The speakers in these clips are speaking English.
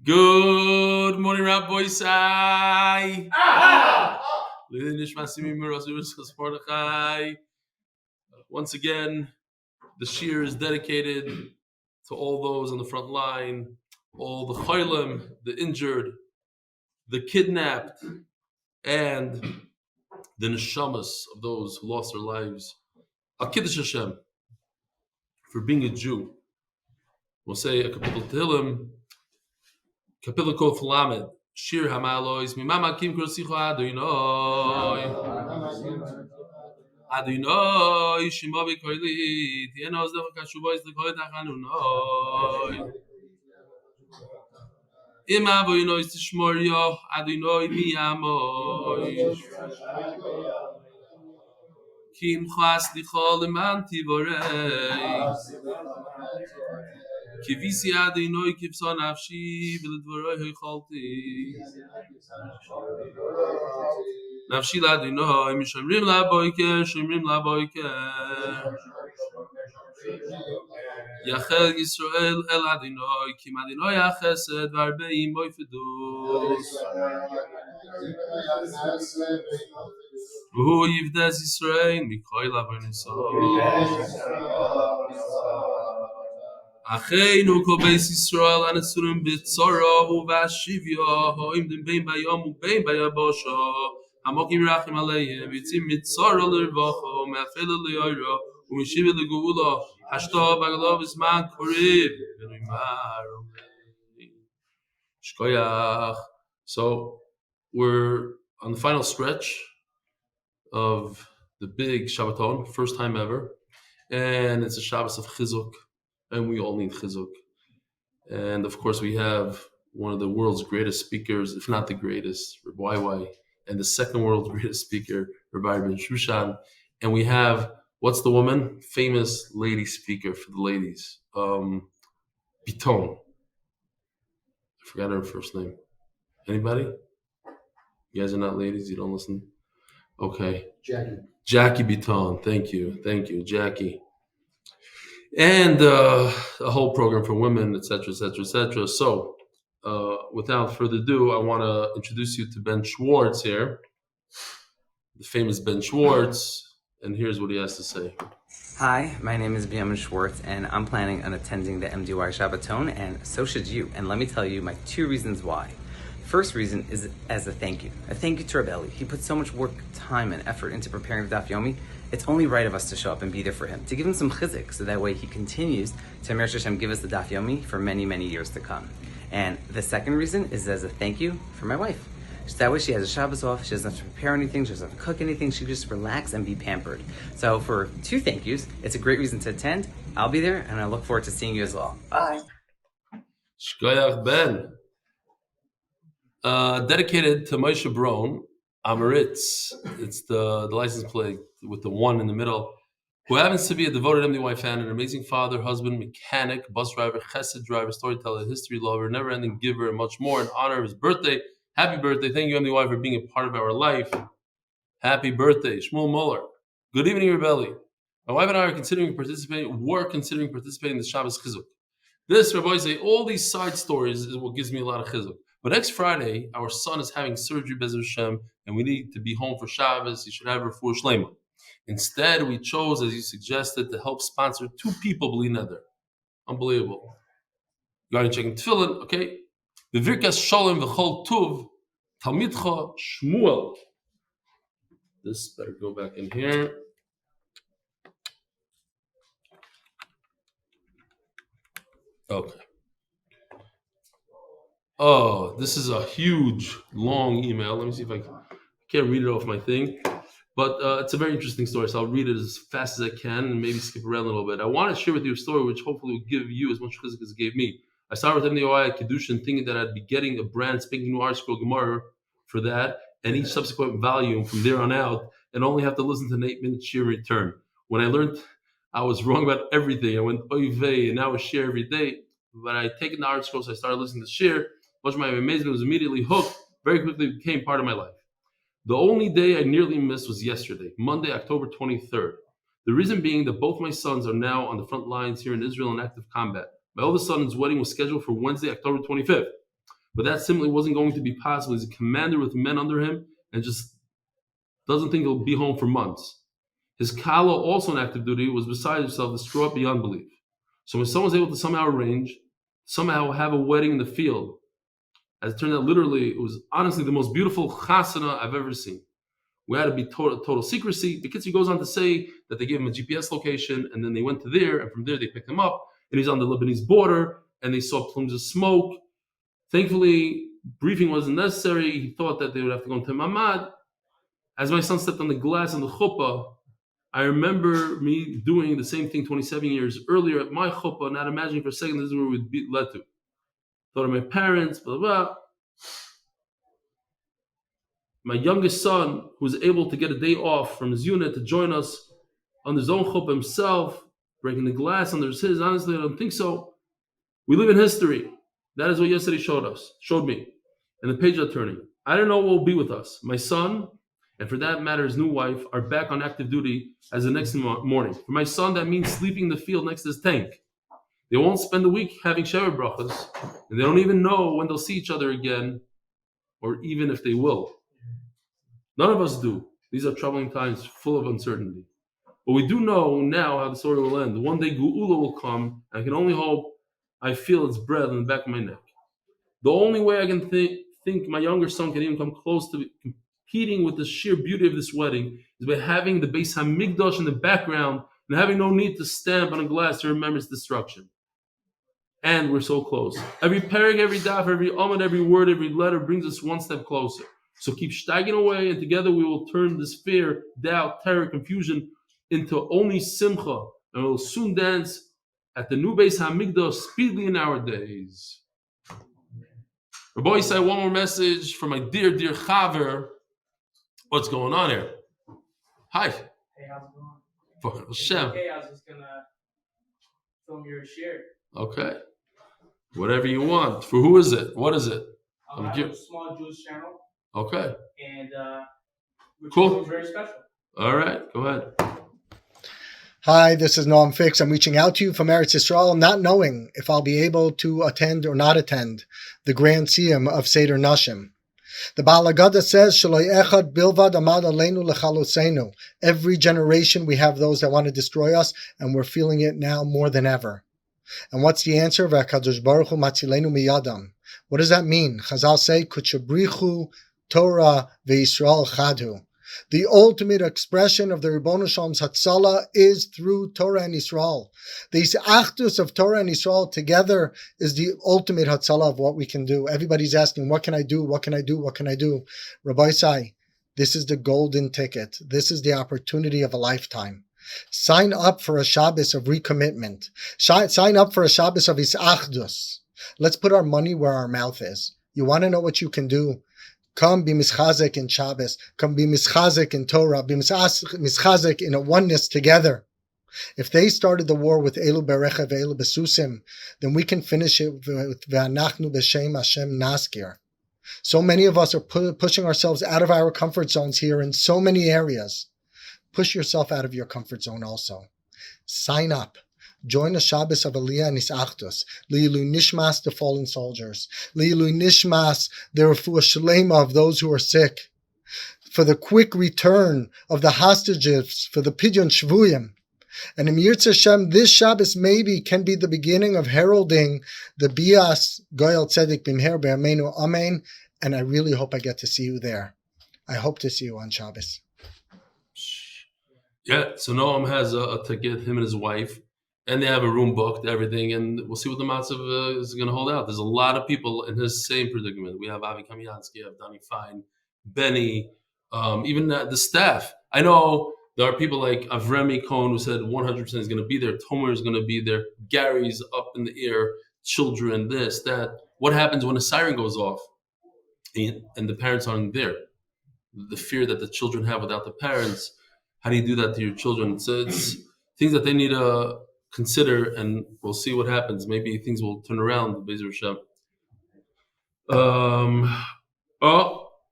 Good morning, Rabbi Sai. Yahweh Nishmas Mordechai. Once again, the shir is dedicated to all those on the front line, all the chaylim, the injured, the kidnapped, and the neshamas of those who lost their lives. Kiddush Hashem, for being a Jew. We'll say a kapitel Tehillim, kapitel Kof Lamed, Shir Hamalois, Mimama Kim Krosicho Adonai. Adonai, Shema B'Koili, Tiena Ozdeva Kashuba is the Koil Tachanunoi. Ima Voinois Tishmorio, Adonai Miyamoy. Kim Chas Lichol Iman Tivorei. Kivisi Adonai Kivson Afshi, V'Ledvoroi Hecholti. Nafshi Ladonai, Mishomrim Laboiker, Shomrim Laboiker. יחיא-ל אל אדינוי, כי מדינוי החסד והרבעים בו יפדוס. והוא יבדס ישראל מכל עוונות. אחינו כל בית ישראל הנצורים בצרה ובשביה, עומדים בין ביום ובין ביבשה, המוקים רחם עליהם, יוצאים מצרה לרווחה, מאפלה לאורה, ומשיבה לגאולה. So we're on the final stretch of the big Shabbaton, first time ever, and it's a Shabbos of Chizuk, and we all need Chizuk. And of course, we have one of the world's greatest speakers, if not the greatest, Rabbi Y, and the second world's greatest speaker, Rabbi Ben Shushan, and we have. What's the woman? Famous lady speaker for the ladies. Biton. I forgot her first name. Anybody? You guys are not ladies? You don't listen? Okay. Jackie Biton. Thank you, Jackie. And a whole program for women, etc., etc., etc. So, without further ado, I want to introduce you to Ben Schwartz here. The famous Ben Schwartz. And here's what he has to say. Hi, my name is Ben Schwartz, and I'm planning on attending the MDY Shabbaton, and so should you. And let me tell you my two reasons why. First reason is as a thank you. A thank you to Rabbi Eli. He put so much work, time, and effort into preparing the Daf Yomi. It's only right of us to show up and be there for him, to give him some chizik, so that way he continues to Amir Hashem give us the Daf Yomi for many, many years to come. And the second reason is as a thank you for my wife. That way she has a Shabbos off, she doesn't have to prepare anything, she doesn't have to cook anything, she can just relax and be pampered. So for two thank yous, it's a great reason to attend. I'll be there, and I look forward to seeing you as well. Bye. Shkoyach Ben. Dedicated to Moshe Brown, Amaritz. It's the license plate with the one in the middle, who happens to be a devoted MDY fan, an amazing father, husband, mechanic, bus driver, chesed driver, storyteller, history lover, never-ending giver, and much more in honor of his birthday. Happy birthday. Thank you, MDY, for being a part of our life. Happy birthday. Shmuel Muller. Good evening, Rebelli. My wife and I were considering participating in the Shabbos Chizuk. This, Rabbi say, all these side stories is what gives me a lot of Chizuk. But next Friday, our son is having surgery, Be'ez Hashem, and we need to be home for Shabbos. He should have refuah shleima. Instead, we chose, as you suggested, to help sponsor two people, b'li neder. Unbelievable. Regarding checking tefillin, okay. V'virkas shalom v'chol tuv talmidcha Shmuel. This better go back in here. Okay. Oh, this is a huge, long email. Let me see if I can't read it off my thing. But it's a very interesting story, so I'll read it as fast as I can and maybe skip around a little bit. I want to share with you a story which hopefully will give you as much chizuk as it gave me. I started with MDY Kiddushin thinking that I'd be getting a brand spanking new R Yisroel Gemara for that, and each subsequent volume from there on out, and only have to listen to an 8-minute shir in return. When I learned I was wrong about everything, I went oy vey, and now I share every day. But I taken the R Yisroel, so I started listening to shir. Much of my amazement was immediately hooked, very quickly became part of my life. The only day I nearly missed was yesterday, Monday, October 23rd. The reason being that both my sons are now on the front lines here in Israel in active combat. My oldest son's wedding was scheduled for Wednesday, October 25th. but that simply wasn't going to be possible. He's a commander with men under him and just doesn't think he'll be home for months. His kala, also on active duty, was beside himself, distraught beyond belief. So when someone was able to somehow have a wedding in the field, as it turned out, literally, it was honestly the most beautiful chasana I've ever seen. We had to be total secrecy. Because he goes on to say that they gave him a GPS location, and then they went to there, and from there they picked him up, and he's on the Lebanese border, and they saw plumes of smoke. Thankfully, briefing wasn't necessary. He thought that they would have to go into Mamad. As my son stepped on the glass on the chuppah, I remember me doing the same thing 27 years earlier at my chuppah, not imagining for a second this is where we'd be led to. Thought of my parents, blah, blah, blah. My youngest son, who was able to get a day off from his unit to join us on his own chuppah himself, breaking the glass under his. Honestly, I don't think so. We live in history. That is what yesterday showed me. And the page are turning. I don't know what will be with us. My son, and for that matter, his new wife, are back on active duty as the next morning. For my son, that means sleeping in the field next to his tank. They won't spend the week having Shever brachas, and they don't even know when they'll see each other again, or even if they will. None of us do. These are troubling times, full of uncertainty. But we do know now how the story will end. One day Geula will come, and I can only hope I feel its breath in the back of my neck. The only way I can think my younger son can even come close to competing with the sheer beauty of this wedding is by having the Beis Hamikdash in the background and having no need to stamp on a glass to remember its destruction. And we're so close. Every perek, every daf, every amud, every word, every letter brings us one step closer. So keep steiging away, and together we will turn this fear, doubt, terror, confusion into only simcha, and we'll soon dance at the new Beis Hamikdash speedily in our days. Rabbi say one more message from my dear Chaver. What's going on here? Hi. Hey, how's it going? Okay, I was just gonna film your share. Okay. Whatever you want. For who is it? What is it? I have a small Jewish channel. Okay. And which cool. is very special. All right, go ahead. Hi, this is Noam Fix. I'm reaching out to you from Eretz Yisrael, not knowing if I'll be able to attend or not attend the Grand Siyum of Seder Nashim. The Baal Haggadah says, "Shaloi echad bilvad amad aleinu lechalosenu." Every generation we have those that want to destroy us, and we're feeling it now more than ever. And what's the answer? V'akadosh baruch hu matzilenu miyadam. What does that mean? Chazal say, "Kutshabrichu torah veYisrael chadhu." The ultimate expression of the Ribono Shalom's Hatzalah is through Torah and Yisrael. These achdus of Torah and Yisrael together is the ultimate Hatzalah of what we can do. Everybody's asking, what can I do? What can I do? What can I do? Rabbi Sai, this is the golden ticket. This is the opportunity of a lifetime. Sign up for a Shabbos of recommitment. Sign up for a Shabbos of his achdus. Let's put our money where our mouth is. You want to know what you can do? Come be mischazek in Shabbos. Come be mischazek in Torah. Be mischazek in a oneness together. If they started the war with Elu Berecha ve'Elu Besusim, then we can finish it with Ve'anachnu b'Shem Hashem Naskir. So many of us are pushing ourselves out of our comfort zones here in so many areas. Push yourself out of your comfort zone also. Sign up. Join the Shabbos of Aliyah and his achdus. Li'ilu Nishmas, the fallen soldiers. Li'ilu Nishmas, the refuah shlema of those who are sick. For the quick return of the hostages, for the pidyon shvuyim. And in Yirtzeh Hashem, this Shabbos maybe can be the beginning of heralding the bias Goyal Tzedek Bimher Be'ameinu Amen. And I really hope I get to see you there. I hope to see you on Shabbos. Yeah, so Noam has a ticket, him and his wife. And they have a room booked, everything, and we'll see what the matzav is going to hold out. There's a lot of people in his same predicament. We have Avi Kamiansky, we have Danny Fine, Benny, even the staff. I know there are people like Avremi Cohn who said 100% is going to be there. Tomer is going to be there. Gary's up in the air. Children, this, that. What happens when a siren goes off and the parents aren't there? The fear that the children have without the parents. How do you do that to your children? So it's things that they need to consider, and we'll see what happens. Maybe things will turn around. Be'ezer Hashem.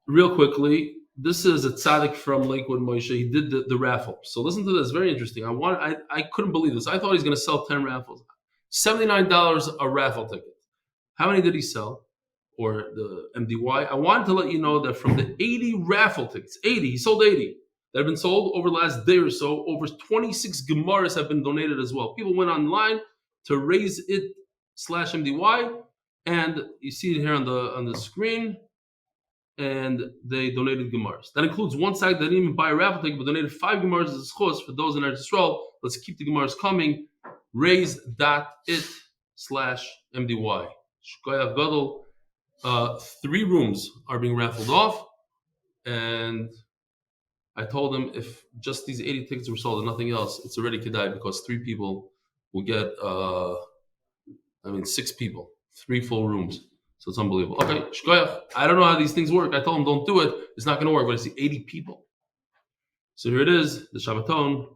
Real quickly, this is a tzaddik from Lakewood Moshe. He did the raffle. So listen to this. Very interesting. I couldn't believe this. I thought he's going to sell 10 raffles. $79 a raffle ticket. How many did he sell? or the MDY, I wanted to let you know that from the 80 raffle tickets, he sold 80, that have been sold over the last day or so, over 26 Gemaras have been donated as well. People went online to raise it /MDY, and you see it here on the screen, and they donated Gemaras. That includes one side that didn't even buy a raffle ticket, but donated 5 Gemaras as a schus for those in R Yisroel. Let's keep the Gemaras coming. Raise.it/MDY. Shkoyach Gadol. 3 rooms are being raffled off, and I told them if just these 80 tickets were sold and nothing else, it's already kedai, because 3 people will get 6 people, 3 full rooms. So it's unbelievable. Okay, shkoyach. I don't know how these things work. I told them don't do it. It's not going to work. But I see 80 people. So here it is, the Shabbaton.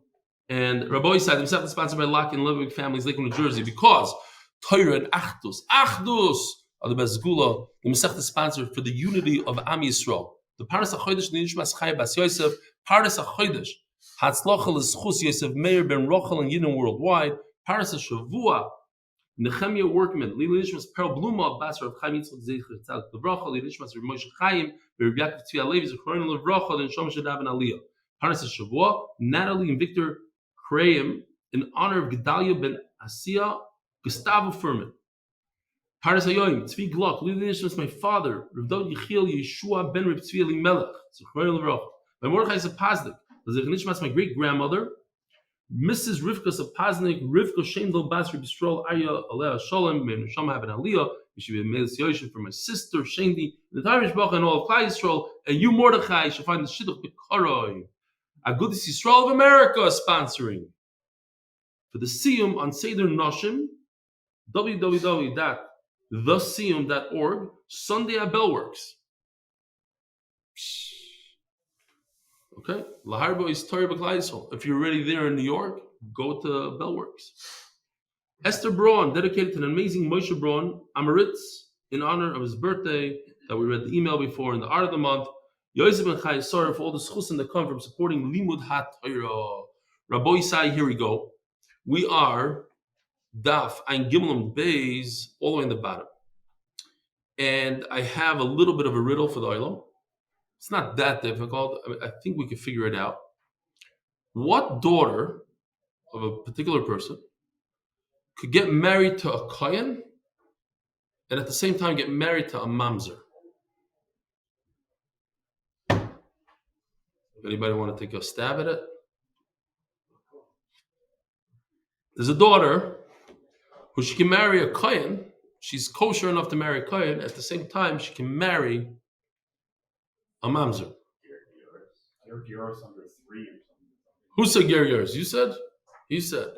And Rabbi said himself is sponsored by Lebovic families, Lakewood, New Jersey, because torah and achdus are the best segula. The Masech is sponsored for the unity of Am Yisrael. The Paras Achodesh Nishmas Chai Bas Yosef, Paras Achodesh, Hatzlocha L'zechus Yosef Mayer ben Rochel and Yidden worldwide, Paras Shavua, Nechemia Worcman, Eli Nishmas Blomã Basar of Haim Yitzchak Lzaicher Rochel, Eli Nishmas Xayim, Rivka Sapoznick, Rochel and Shom Aliyah. Paras Shavua, Natalie and Victor Krayim in honor of Gedalia ben Asiya, Gustavo Furman. Paras Hayoim, Tzvi Glock, Eli Nishmas my father, Yahיא-ל Yeshua ben Reb Tzvi Elimelech, by Mordechai Sapoznick, Lzaicher Nishmas my great grandmother, Mrs. Rivka Sapoznick, Rivka Shaindel, R Yisroel Aryeh, Aleh Shalom, Ben Neshama ben Aliyah, you should be a Yosef for my sister Shaindel, the Tarish Bacha and all of Klal Yisroel, and you Mordechai should find the Shidduch B'Karoi. Achdus Yisrael of America is sponsoring for the Siyum on Seder Noshim, www.thesiyum.org, Sunday at Bellworks. Okay, Laharbo is torah b'Klal Yisroel. If you're already there in New York, go to Bellworks. Esther Braun, dedicated to an amazing Moshe Braun, Amaritz, in honor of his birthday, that we read the email before in the art of the month. Yosef and Chai, sorry for all the schusim that come from supporting Limud HaTorah. Rabbi Isai, here we go. We are Daf Amud Beis, all the way in the bottom. And I have a little bit of a riddle for the Olam. It's not that difficult. I think we can figure it out. What daughter of a particular person could get married to a kohen and at the same time get married to a mamzer? Anybody want to take a stab at it? There's a daughter who she can marry a kohen. She's kosher enough to marry a kohen. At the same time, she can marry a mamzer. Ger Yoris under 3 or something. Who said Ger Yoris? You said? He said.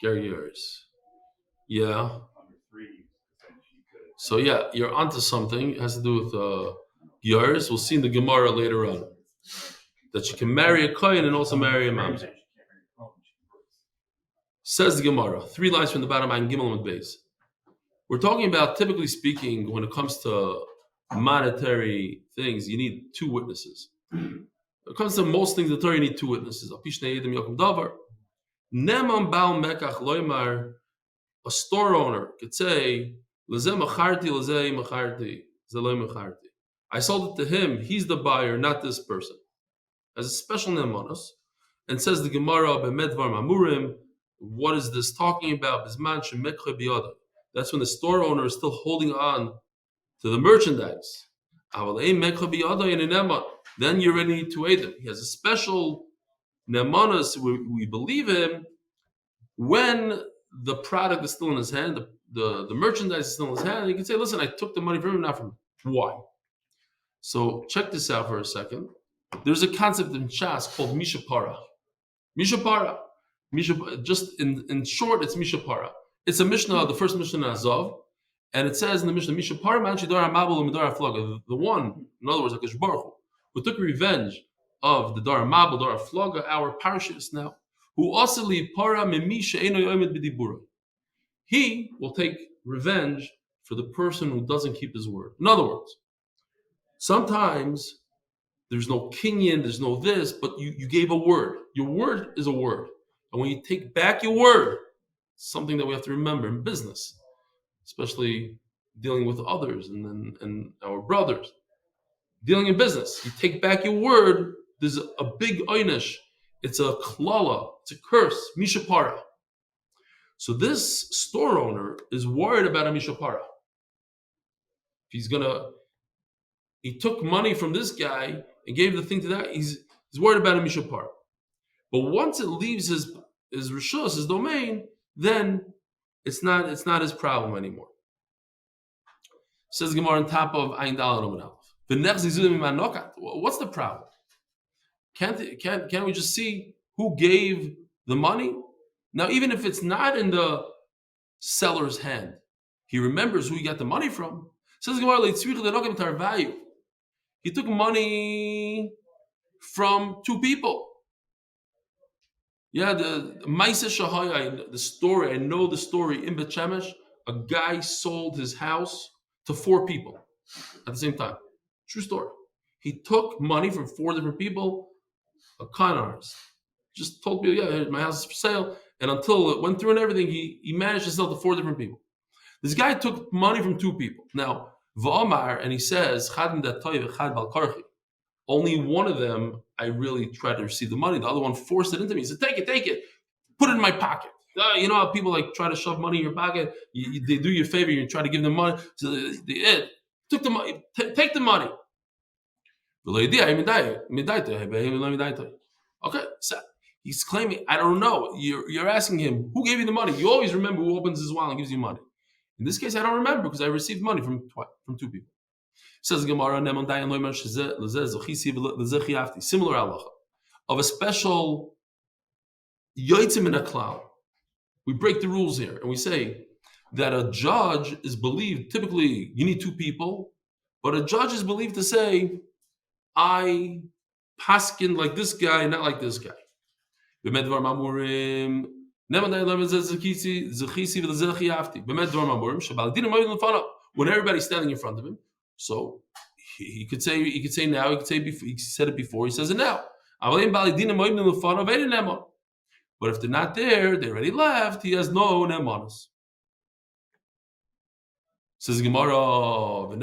Ger Yoris. Yeah. Under 3, she could. So yeah, you're onto something. It has to do with Yoris. We'll see in the Gemara later on that she can marry a kohen and also marry a mamzer. Says the Gemara, 3 lines from the bottom, Amud Beis. We're talking about, typically speaking, when it comes to monetary things, you need 2 witnesses. When it comes to most things in the Torah, you need 2 witnesses. A store owner could say, I sold it to him, he's the buyer, not this person. As a special nemanos, and says the Gemara, what is this talking about? That's when the store owner is still holding on to the merchandise. Then you already need to aid him. He has a special nemanos, we believe him, when the product is still in his hand, the merchandise is still in his hand, he can say, listen, I took the money from him, not from him. Why? So check this out for a second. There's a concept in Shas called Mishapara. Mishapara. Just in short, it's Mishapara. It's a Mishnah, the first Mishnah in Azov, and it says in the Mishnah, Mishapara man shidar mabul midar aflaga. The one, in other words, like Baruch Hu, who took revenge of the Dar Mabul, Dar Aflaga, our parashas now, who asali para mimi she'eno yomed b'dibura. He will take revenge for the person who doesn't keep his word. In other words, sometimes there's no kinyan, there's no this, but you gave a word. Your word is a word. And when you take back your word, something that we have to remember in business, especially dealing with others and our brothers, dealing in business. You take back your word, there's a big oynish. It's a klala, it's a curse, mishapara. So this store owner is worried about a mishapara. He took money from this guy and gave the thing to that. He's worried about a mishapara. But once it leaves his rishus, his domain, then it's not his problem anymore. Says Gemara on top of Ayin Daled Amud Aleph. What's the problem? Can't we just see who gave the money? Now, even if it's not in the seller's hand, he remembers who he got the money from. Says Gemara, value. He took money from two people. Yeah, the Maisa Shahaya, the story, I know the story in Bet Shemesh, a guy sold his house to 4 people at the same time. True story. He took money from 4 different people, a con artist. Just told people, yeah, my house is for sale. And until it went through and everything, he managed to sell to 4 different people. This guy took money from 2 people. Now, V'amar, and he says, only one of them, I really tried to receive the money. The other one forced it into me. He said, take it. Put it in my pocket. You know how people like try to shove money in your pocket? They do you a favor, you try to give them money. So they took the money. Take the money. Okay, so he's claiming, I don't know. You're asking him, who gave you the money? You always remember who opens his wallet and gives you money. In this case, I don't remember because I received money from 2 people. Says Gemara, similar halacha of a special yotzim in a klal. We break the rules here and we say that a judge is believed, typically you need 2 people, but a judge is believed to say, I paskin like this guy, not like this guy. When everybody's standing in front of him, so he could say now, he could say before, he said it before, he says it now. But if they're not there, they already left, he has no nemanos. Says Gemara,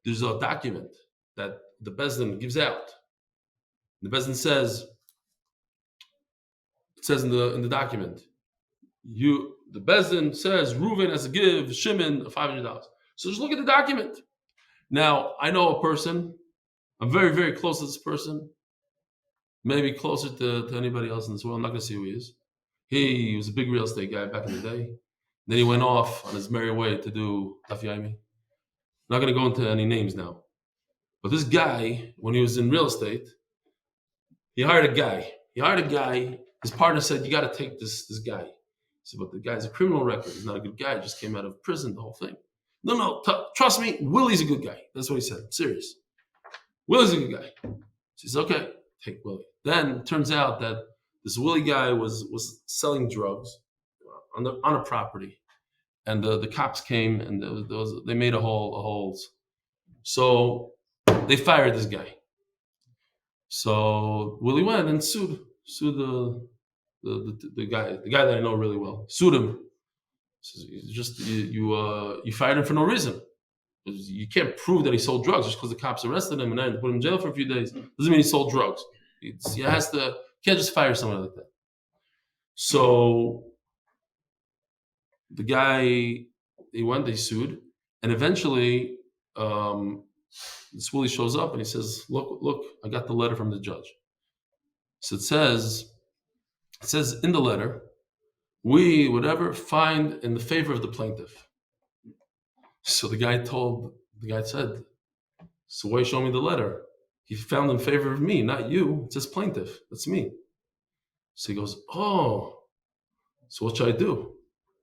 there's a document that the Bezdin gives out. The Bezdin says, it says in the document, the Bezdin says Reuven has to give Shimon $500. So just look at the document. Now, I know a person, I'm very, very close to this person, maybe closer to anybody else in this world. I'm not going to say who he is. He was a big real estate guy back in the day. Then he went off on his merry way to do Daf Yomi. I'm not going to go into any names now. But this guy, when he was in real estate, he hired a guy. His partner said, you got to take this guy. He said, but the guy's a criminal record. He's not a good guy. He just came out of prison, the whole thing. No, trust me, Willie's a good guy. That's what he said. I'm serious. Willie's a good guy. He says, okay, take Willie. Then it turns out that this Willie guy was selling drugs on a property. And the cops came and they made a holes. So they fired this guy. So Willie went and sued the guy that I know really well. Sued him. Says, you fired him for no reason. You can't prove that he sold drugs just because the cops arrested him and then put him in jail for a few days. Doesn't mean he sold drugs. You can't just fire someone like that. So the guy, they sued, and eventually this Willie shows up and he says, look, I got the letter from the judge. So it says in the letter, we, find in the favor of the plaintiff. So the guy said, so why show me the letter? He found in favor of me, not you. It says plaintiff. That's me. So he goes, oh, so what should I do?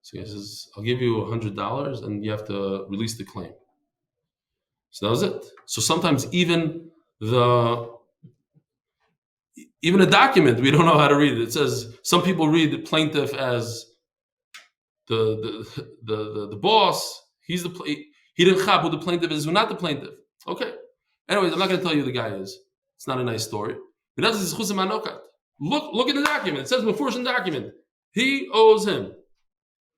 So he says, I'll give you $100 and you have to release the claim. So that was it. So sometimes even a document, we don't know how to read it. It says, some people read the plaintiff as the boss. He didn't chap who the plaintiff is, who not the plaintiff. Okay. Anyways, I'm not going to tell you who the guy is. It's not a nice story. But that's look at the document. It says before in the document, he owes him.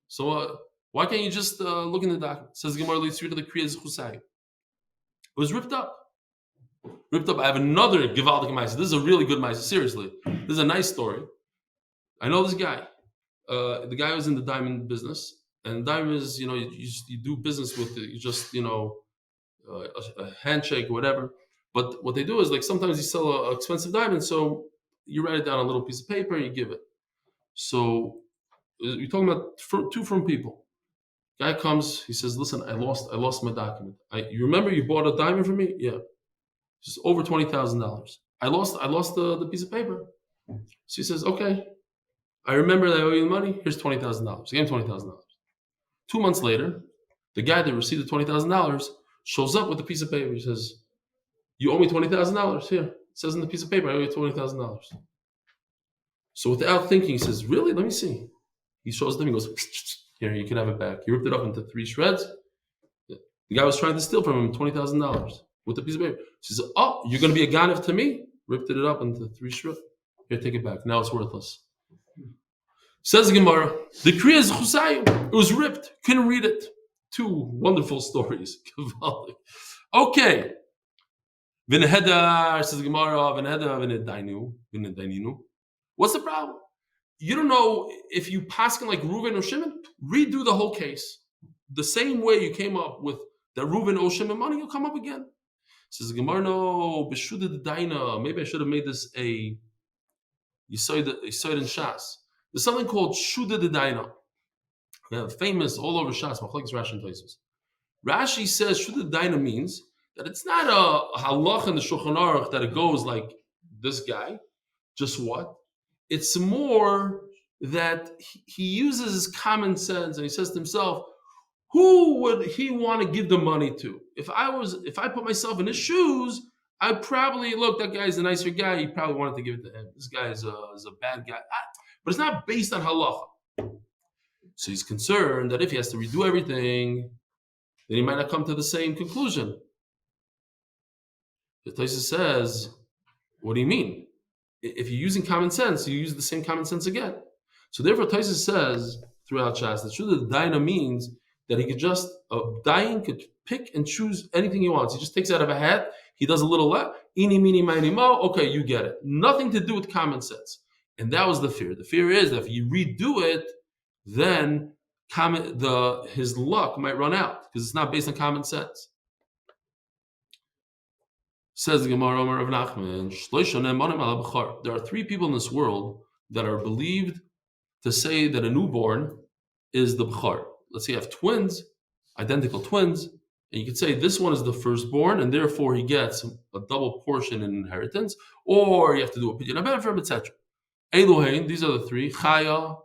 So Why can't you just look in the document? Says the Gemara, it was ripped up. I have another Givaldic Maisa. This is a really good Maisa. Seriously, this is a nice story. I know this guy. The guy was in the diamond business, and diamond is, you do business with it. You just, a handshake or whatever. But what they do is, like, sometimes you sell an expensive diamond, so you write it down on a little piece of paper and you give it. So you're talking about two firm people. Guy comes, he says, "Listen, I lost my document. You remember you bought a diamond from me? Yeah, it's over $20,000. I lost the piece of paper." So he says, "Okay, I remember that I owe you the money. Here's $20,000. He gave him $20,000. 2 months later, the guy that received the $20,000 shows up with the piece of paper. He says, "You owe me $20,000. Here, it says in the piece of paper, I owe you $20,000. So without thinking, he says, "Really? Let me see." He shows them. He goes, "Here, you can have it back." He ripped it up into 3 shreds. The guy was trying to steal from him $20,000 with the piece of paper. He says, "Oh, you're going to be a ganav to me?" Ripped it up into 3 shreds. Here, take it back. Now it's worthless. Says the Gemara, the Kriya is Chusayu. It was ripped. Couldn't read it. 2 wonderful stories. Okay. V'nehedar, says the Gemara, v'nehedar v'nedainu. What's the problem? You don't know if you paskin like Reuven or Shimon. Redo the whole case. The same way you came up with the Reuven or Shimon money, you'll come up again. Says the Gemara, no, b'shuda d'daina. Maybe I should have made this a Yisoid in Shas. There's something called Shuda D'Daina. Famous all over Shas, Machlekes Rashi and Tosfos. Rashi says Shuda D'Daina means that it's not a halach in the Shulchan Aruch that it goes like this guy. Just what? It's more that he uses his common sense and he says to himself, who would he want to give the money to? If I put myself in his shoes, I'd probably, look, that guy's a nicer guy. He probably wanted to give it to him. This guy is a bad guy. But it's not based on halacha. So he's concerned that if he has to redo everything, then he might not come to the same conclusion. The Tosfos says, what do you mean? If you're using common sense, you use the same common sense again. So therefore, Tosfos says throughout Shas that Shuda D'Daina means that he could just, a dayan could pick and choose anything he wants. He just takes out of a hat, he does a little left, eeny, meeny, miny, mo, okay, you get it. Nothing to do with common sense. And that was the fear. The fear is that if you redo it, then his luck might run out because it's not based on common sense. Says the Gemara of Nachman, there are 3 people in this world that are believed to say that a newborn is the B'char. Let's say you have twins, identical twins, and you could say this one is the firstborn, and therefore he gets a double portion in inheritance, or you have to do a pidyon abev, etc. Elohein, these are the 3. Chaya,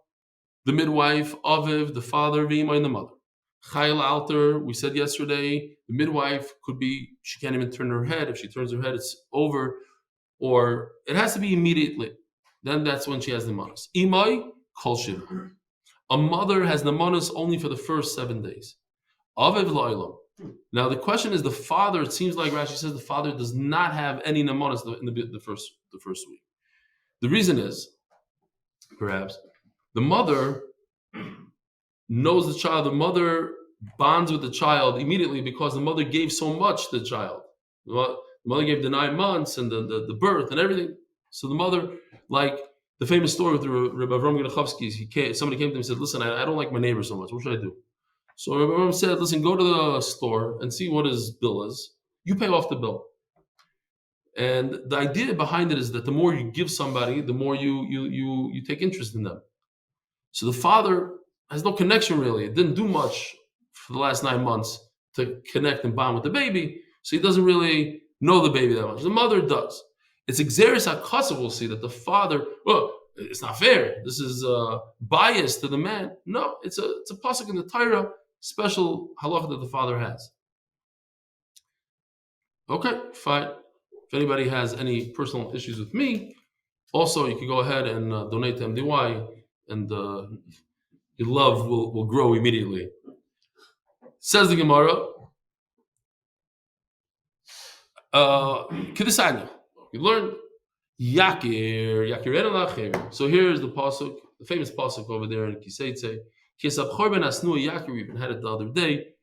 the midwife, Aviv, the father, V'imay, and the mother. Chayil alter, we said yesterday, the midwife could be, she can't even turn her head. If she turns her head, it's over. Or it has to be immediately. Then that's when she has the manas. Imay, kol shiva. A mother has the manas only for the first 7 days. Aviv la'ilam. Now the question is, the father, it seems like Rashi says the father does not have any namanas in the first week. The reason is, perhaps, the mother knows the child. The mother bonds with the child immediately because the mother gave so much to the child. The mother gave the 9 months and the birth and everything. So the mother, like the famous story with Rabbi Avram Gedachovsky, somebody came to him and said, listen, I don't like my neighbor so much. What should I do? So Rabbi Avram said, listen, go to the store and see what his bill is. You pay off the bill. And the idea behind it is that the more you give somebody, the more you take interest in them. So the father has no connection really. It didn't do much for the last 9 months to connect and bond with the baby. So he doesn't really know the baby that much. The mother does. It's Xeris HaKasa, we'll see, that the father, well, it's not fair. This is bias to the man. No, it's a pasuk in the Torah, special halacha that the father has. Okay, fine. If anybody has any personal issues with me, also you can go ahead and donate to MDY, and your love will grow immediately. Says the Gemara, Kiddushin. We learned Yakir. So here's the pasuk, the famous pasuk over there in Kiseitze. We even had it the other day.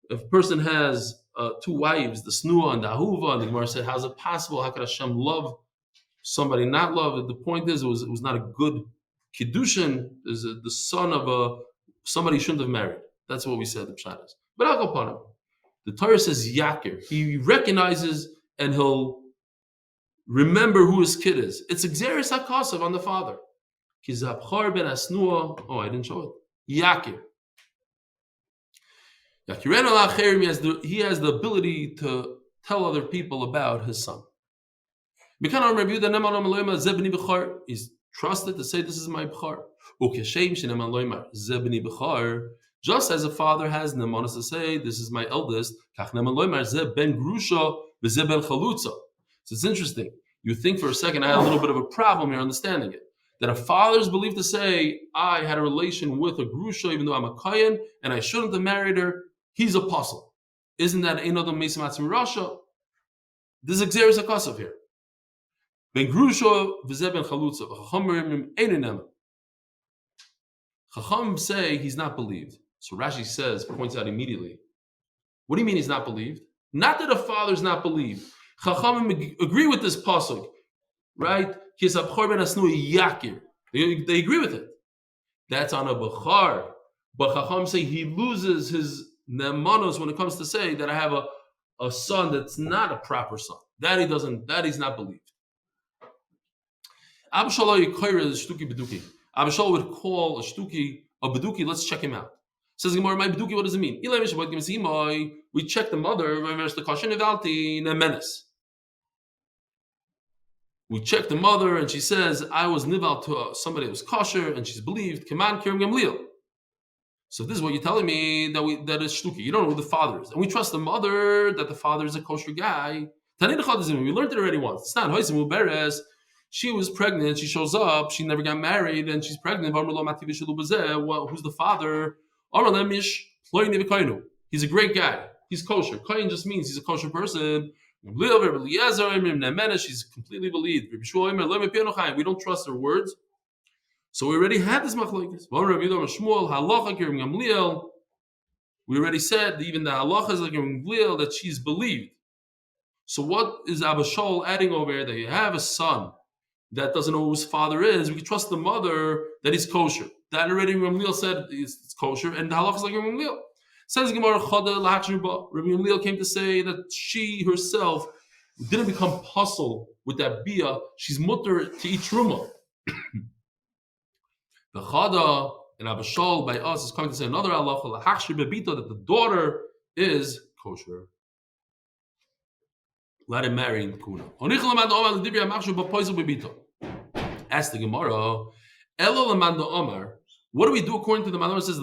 If a person has two wives, the snua and the ahuva, and the Gemara said, how's it possible? How could Hashem love somebody not love it? The point is, it was not a good Kiddushin. Is the son of somebody he shouldn't have married. That's what we said the pshat is. But I'll go upon him. The Torah says yakir. He recognizes and he'll remember who his kid is. It's Xeris HaKasav on the father. Kizabchar ben Asnua. Oh, I didn't show it. Yakir. He has the ability to tell other people about his son. He's trusted to say, this is my b'char. Just as a father has nemanos to say, this is my eldest. So it's interesting. You think for a second, I had a little bit of a problem here understanding it. That a father's believed to say, I had a relation with a grusha, even though I'm a kayan, and I shouldn't have married her. He's apostle. Isn't that Einodam Mesim Atzim Rasha? This is Xeris HaKasav here. Ben grusha v'zeh ben chalutza. Chacham say he's not believed. So Rashi points out immediately. What do you mean he's not believed? Not that a father's not believed. Chacham agree with this pasuk, right? They agree with it. That's on a bechar. But Chacham say he loses his nemanos when it comes to say that I have a son that's not a proper son. That he's not believed. Abishal would call a shtuki a beduki. Let's check him out. Says Gemara, my beduki, what does it mean? We check the mother. We check the mother, and she says, I was nival to somebody that was kosher, and she's believed. So this is what you're telling me, that is shtuki. You don't know who the father is. And we trust the mother that the father is a kosher guy. We learned it already once. It's not. She was pregnant. She shows up. She never got married, and she's pregnant. Who's the father? He's a great guy. He's kosher. Kain just means he's a kosher person. She's completely believed. We don't trust her words. So we already had this machlokes. We already said even the halacha is like Gamliel that she's believed. So what is Abishol adding over here? That you have a son that doesn't know who his father is. We can trust the mother that he's kosher. That already Gamliel said it's kosher, and the halacha is like Gamliel. Says Gemara, Rabbi Gamliel came to say that she herself didn't become puzzled with that bia. She's mutter to eat truma. The Chada and Abishol by us is coming to say another halacha that the daughter is kosher. Let him marry in kuna. Ask the Gemara, what do we do according to the Manor? It says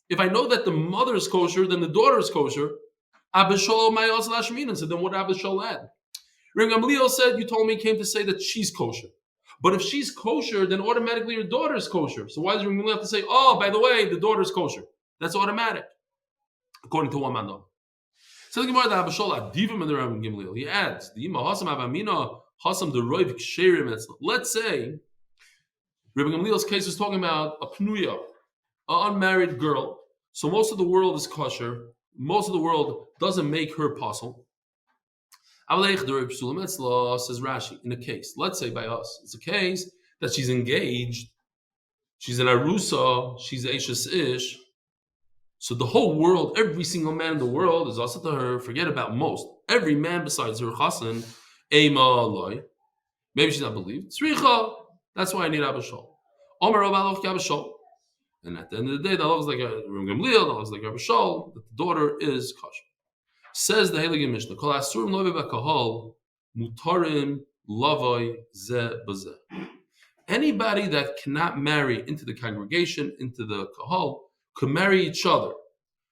if I know that the mother is kosher, then the daughter is kosher. Abishol mayos lashminin. So then what did Abishol add? Gamliel said, you told me came to say that she's kosher. But if she's kosher, then automatically your daughter is kosher. So why does Gamliel have to say, oh, by the way, the daughter is kosher? That's automatic, according to one Manor. So the Gemara, the Abishol adivim and the Rabbi Gamliel. He adds, the ima hasam avamina hasam the roiv ksherim. Let's say Rabbi Gamliel's case is talking about a pnuya, an unmarried girl. So most of the world is kosher. Most of the world doesn't make her apostle. Says Rashi, in a case, let's say by us, it's a case that she's engaged, she's an arusa, she's Eishes Ish. So the whole world, every single man in the world is also to her, forget about most. Every man besides her chassan, Eima Loy. Maybe she's not believed. Tzricha, that's why I need Abishol. Omer Rav Aloch Abishol. And at the end of the day, that looks like a Gamliel, that looks like Abishol, that the daughter is kosher. Says the Heilige Mishnah, Kol Asurim Loy B'Kahol, Mutarim Lavoi Ze B'Ze. Anybody that cannot marry into the congregation, into the Kahal, could marry each other.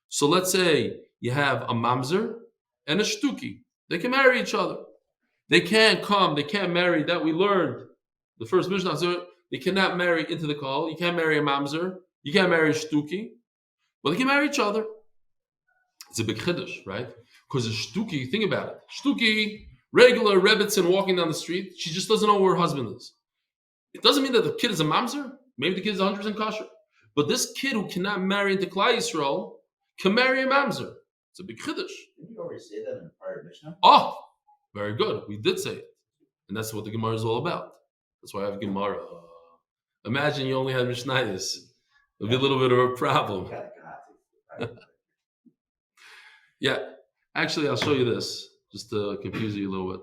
So let's say you have a mamzer and a shtuki. They can marry each other. They can't marry, that we learned. The first Mishnah, they cannot marry into the Kahal. You can't marry a mamzer. You can't marry a shtuki. But they can marry each other. It's a big chiddush, right? Because a shtuki, think about it. Shtuki, regular Rebbitzin walking down the street, she just doesn't know where her husband is. It doesn't mean that the kid is a mamzer. Maybe the kid is 100% kosher. But this kid who cannot marry into Klal Yisroel can marry a mamzer. It's a big chiddush. Didn't you already say that in the prior Mishnah? Oh, very good. We did say it. And that's what the Gemara is all about. That's why I have Gemara. Imagine you only had Mishnayos. It would be a little bit of a problem. Yeah. Actually, I'll show you this, just to confuse you a little bit.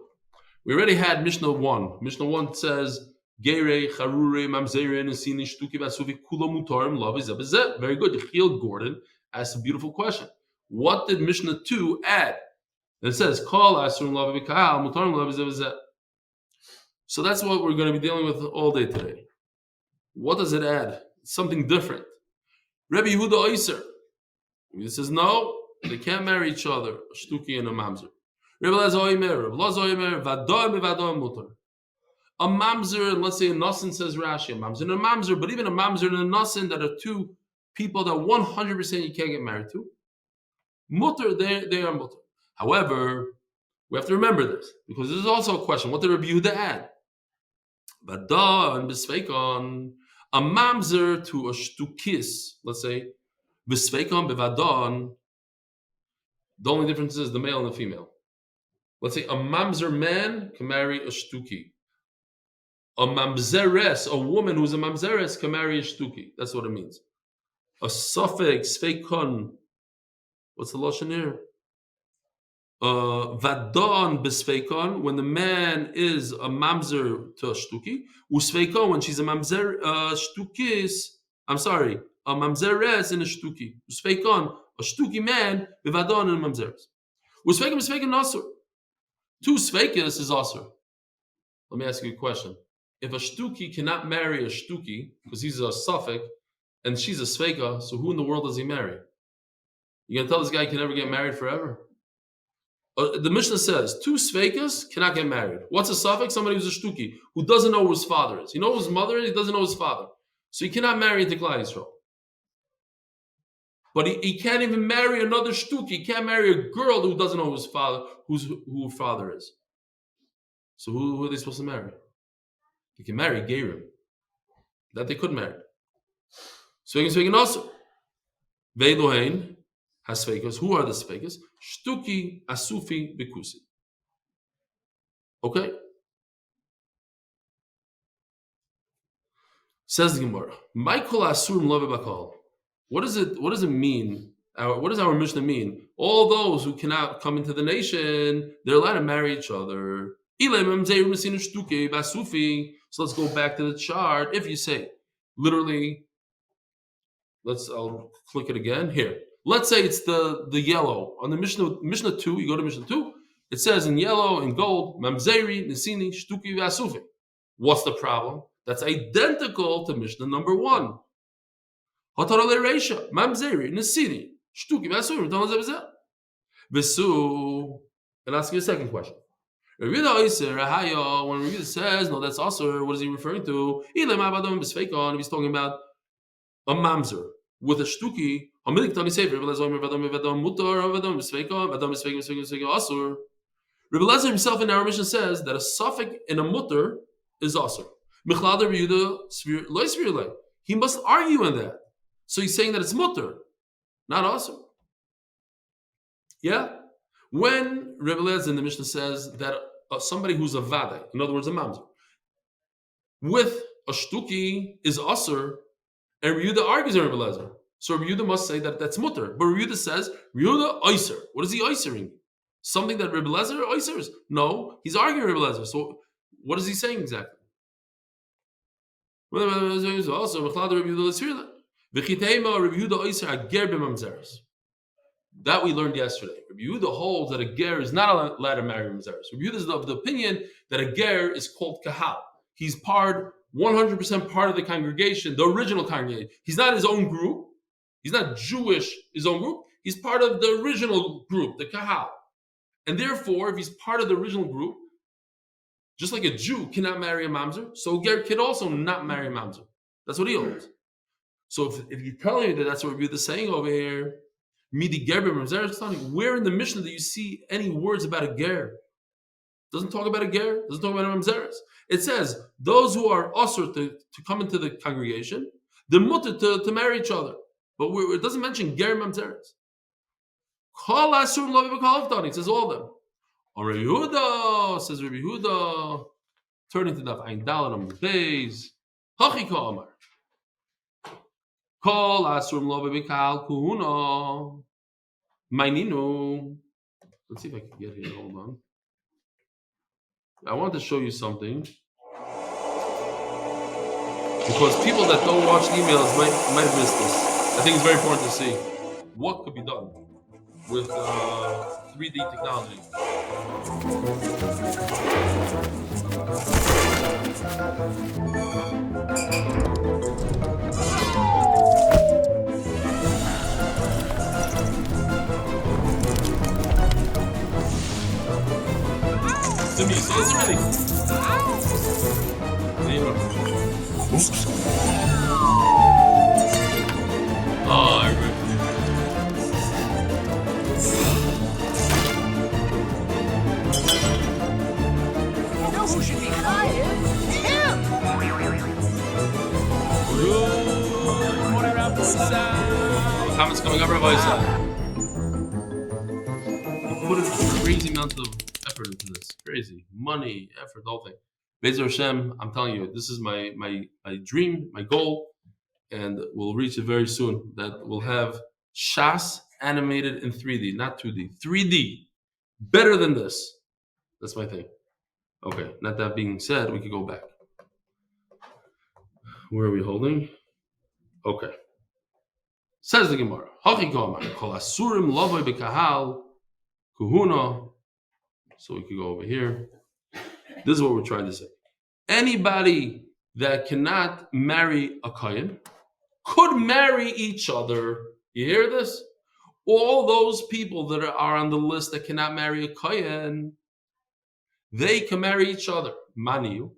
We already had Mishnah 1. Mishnah 1 says, Geire, Charure, Mamzere, Nesini, Shtuki, Vasuvi, Kula Mutarim, Love is Zebazet. Very good. Yachie-l Gordon asked a beautiful question. What did Mishnah 2 add? It says, Call Asurim Love Vikahal, Mutarim, Love is Zebazet. So that's what we're going to be dealing with all day today. What does it add? It's something different. Rebbe Yehuda Oyser. He says, no, they can't marry each other, a shtuki and a mamzer. Rebbe Lazoimer, Vadom Vadom Mutar. A mamzer, and let's say a nasin, says Rashi, a mamzer and a mamzer, but even a mamzer and a nasin that are two people that 100% you can't get married to, mutar, they are mutar. However, we have to remember this, because this is also a question. What did Rebbe Yehuda add? Vadon b'sveikon, a mamzer to a shtukis, let's say, b'sveikon b'vadon. The only difference is the male and the female. Let's say a mamzer man can marry a shtuki. A mamzeres, a woman who's a mamzeres, can marry a shtuki. That's what it means. A suffix, sveikon. What's the lashon here? Vadon besveikon, when the man is a mamzer to a shtuki. Usveikon, when she's a mamzer shtukis. I'm sorry, a mamzeres in a shtuki. Usveikon, a shtuki man, bevadon and a mamzeres. Usveikon asur. Two sveikas is asur. Let me ask you a question. If a shtuki cannot marry a shtuki, because he's a suffix, and she's a sveika, so who in the world does he marry? You gonna tell this guy he can never get married forever? The Mishnah says, two sveikas cannot get married. What's a suffix? Somebody who's a shtuki, who doesn't know who his father is. He knows his mother is, he doesn't know his father. So he cannot marry into Klal Yisroel. But he can't even marry another shtuki. He can't marry a girl who doesn't know his father, who her father is. So who are they supposed to marry? They can marry Gerim. That they could marry. Sveikin also. Veilohein has sveikas. Who are the sveikas? Shtuki, asufi, bikusi. Okay? Says the Gemara. Michael asurim love bakal. What does it mean? What does our Mishnah mean? All those who cannot come into the nation, they're allowed to marry each other. So let's go back to the chart. If you say, literally, I'll click it again. Here. Let's say it's the yellow. On the Mishnah 2, you go to Mishnah 2, it says in yellow and gold, Mamzeri, Nisini, Shtuki, Vasufi. What's the problem? That's identical to Mishnah number 1. Hatarale Reisha, Mamzeri, Nisini, Shtuki, Vasufi, Vesu. And ask you a second question. When Rivka says, no, that's also, what is he referring to? If he's talking about a mamzer with a shtuki, Rebbe Lezer himself in our mission says that a suffix in a mutter is asur. He must argue in that. So he's saying that it's mutter, not asur. Yeah? When Rebbe Lezer in the Mishnah says that somebody who's a vade, in other words, a mamzer, with a shtuki is asur, and Yehuda argues in Rebbe Lezer. So Yehuda must say that that's mutter. But Yehuda says, Yehuda oyser. What is he oysering? Something that Rebbe Lezer oysers? No, he's arguing Rebbe Lezer. So what is he saying exactly? That we learned yesterday. Rebbe Yehuda holds that a ger is not allowed to marry mamzeres. Rebbe Yehuda is of the opinion that a ger is called kahal. He's 100% part of the congregation, the original congregation. He's not his own group. He's not Jewish, his own group. He's part of the original group, the kahal. And therefore, if he's part of the original group, just like a Jew cannot marry a mamzer, so a ger can also not marry a mamzer. That's what he holds. So if you're telling me that that's what Rebbe Yehuda is saying over here, Midi ger b'mamzeres, where in the Mishnah do you see any words about a ger? Doesn't talk about a ger, doesn't talk about a mamzeres. It says those who are usher to come into the congregation, They're mutter to marry each other. But it doesn't mention ger mamzeres. Kol asur lo b'kol avtani. It says all of them. R Yehuda says Rabbi Yehuda, turning to Daf Ayin Daled Amud Beis. Hachi Ka'amar. Kol asur lo b'kal kuhuna. Maininu. Let's see if I can get here. Hold on. I want to show you something. Because people that don't watch emails might miss this. I think it's very important to see what could be done with 3D technology. Timmy, say this already. Oops. Oh, I ripped it. You know who should be hired? Him! Comments coming up, Rabbi Yosef. He put a crazy amount of effort into this. Crazy. Money, effort, the whole thing. Be'ezer Hashem, I'm telling you, this is my dream, my goal, and we'll reach it very soon, that we'll have Shas animated in 3D, not 2D. 3D. Better than this. That's my thing. Okay, not that being said, we could go back. Where are we holding? Okay. Says the Gemara, Hachi Ka'amar, Kol asurim lavoi b'kahal kuhuna. So we could go over here. This is what we're trying to say. Anybody that cannot marry a kohen could marry each other. You hear this? All those people that are on the list that cannot marry a kohen, they can marry each other. Maniu.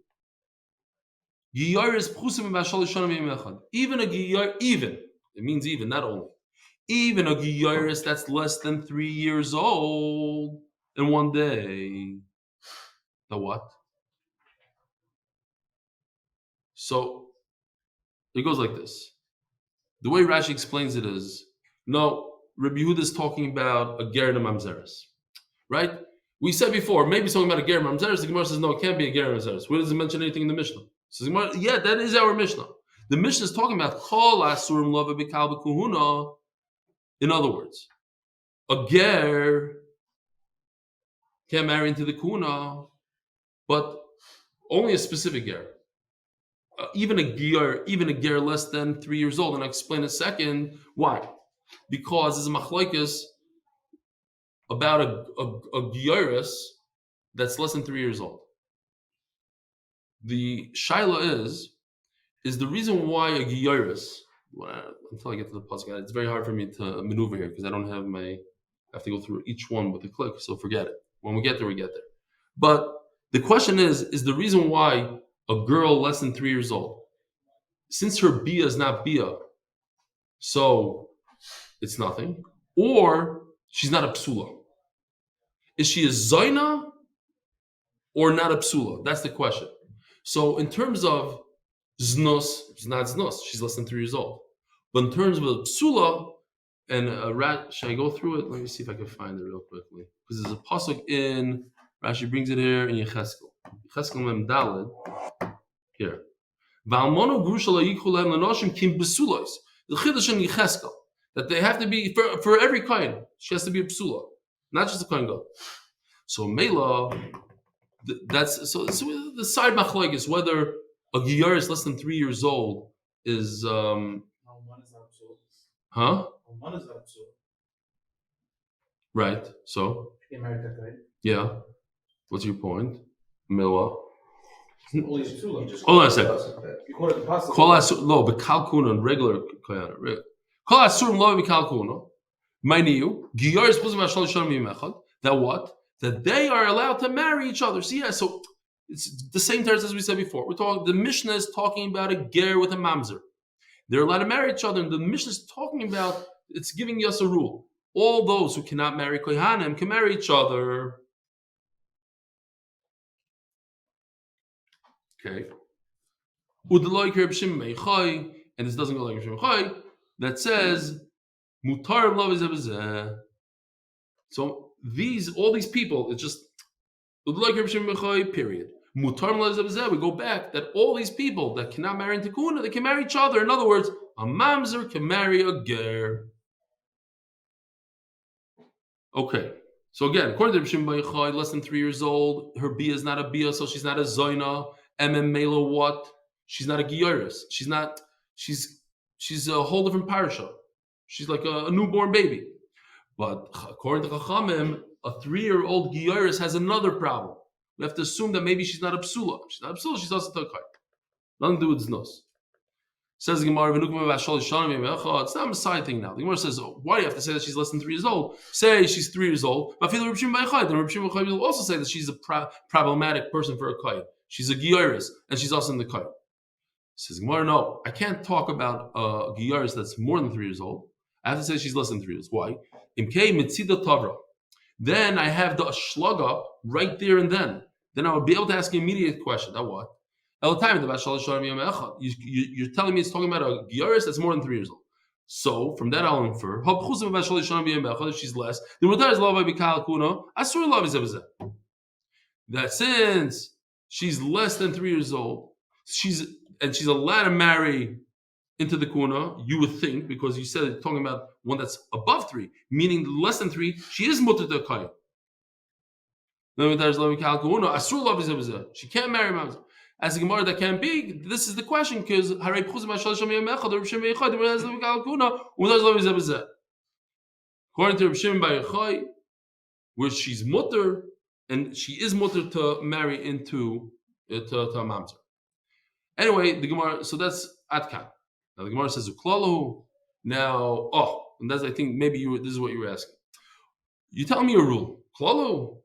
Even a giyar, even. It means even, not only. Even a giyaris that's less than 3 years old in one day. The what? So it goes like this. The way Rashi explains it is, no, Rabbi Yehuda is talking about a ger and a mamzeres, right? We said before, maybe talking about a ger and mamzeres. The Gemara says, no, it can't be a ger and mamzeres. Where does it mention anything in the Mishnah? Says Gemara, yeah, that is our Mishnah. The Mishnah is talking about kol asurim lava b'kal b'kuhuna. In other words, a ger can't marry into the kuhuna, but only a specific ger. Even a ger less than 3 years old, and I'll explain in a second why. Because there's a machlokes about a gyaris that's less than 3 years old. The shaila is the reason why a gyaris. Until I get to the pasuk, it's very hard for me to maneuver here because I don't have I have to go through each one with a click. So forget it. When we get there, we get there. But the question is the reason why a girl less than 3 years old, since her bia is not bia, so it's nothing, or she's not a psula. Is she a zaina or not a psula? That's the question. So in terms of znus, it's not znus. She's less than 3 years old. But in terms of a psula and a rat, should I go through it? Let me see if I can find it real quickly. Because there's a pasuk in Rashi brings it here in Yecheskel. Yecheskel Mem Daled. Here. V'almono grusha lo yikhu lehem lenoshim kim besulos. The chiddush in Yecheskel that they have to be for every kohen. She has to be a psula, not just a kohen girl. So Mela, that's so the side machlokes is whether a giyar is less than 3 years old is One is not psula. huh? One is not psula. Right. So Get married to kohen. yeah. What's your point, Mela? Only is psula. Hold on a second. You quoted the pasuk. Kol asur lo b'kalkuna and regular kohen. Kol asurim lo b'kalkuna. Ma'niu giyar is supposed to be mashal shalom yimechad. That what? That they are allowed to marry each other. So yeah, so it's the same terms as we said before. We're talking. The Mishnah is talking about a ger with a mamzer. They're allowed to marry each other, and the Mishnah is talking about it's giving us a rule. All those who cannot marry kohanim can marry each other. Okay. Udloiker b'shim meichai. and this doesn't go like Rishim Chai, that says mutar love is. So all these people, it's just like Rishim Chai, period. Mutar love is. We go back that all these people that cannot marry into kuna, they can marry each other. In other words, a mamzer can marry a ger. Okay. So again, according to Rishim Chai, less than 3 years old, her bia is not a bia, so she's not a zoina. Mela what? She's not a giyaris. She's a whole different parasha. She's like a newborn baby. But according to Chachamim, a 3-year-old giyaris has another problem. We have to assume that maybe she's not a psula. She's not a psula, she's also a kite. Nothing to do with znos. Says the Gemara, it's not a side thing now. The Gemara says, why do you have to say that she's less than 3 years old? Say she's 3 years old. But then Reb Shimon will also say that she's a problematic person for a kite. She's a giyaris, and she's also in the kite. Says Gemara, no, I can't talk about a giyaris that's more than 3 years old. I have to say she's less than 3 years. Why? Then I have the shluga right there and then. Then I would be able to ask an immediate question. That what? You're telling me it's talking about a giyaris that's more than 3 years old. So from that I'll infer if she's less, that since she's less than 3 years old, she's allowed to marry into the kuna, you would think, because you said talking about one that's above 3, meaning less than 3, she is mutter to kaya. She can't marry mamzer. As a Gemara that can't be, this is the question, because according to Reb Shimon bar Yochai, where she's mutter, and she is mutter to marry into to a mamzer. Anyway, the Gemara, so that's Atkan. Now the Gemara says Uklalu. Now, and that's, I think maybe this is what you were asking. You tell me a rule. Klalu.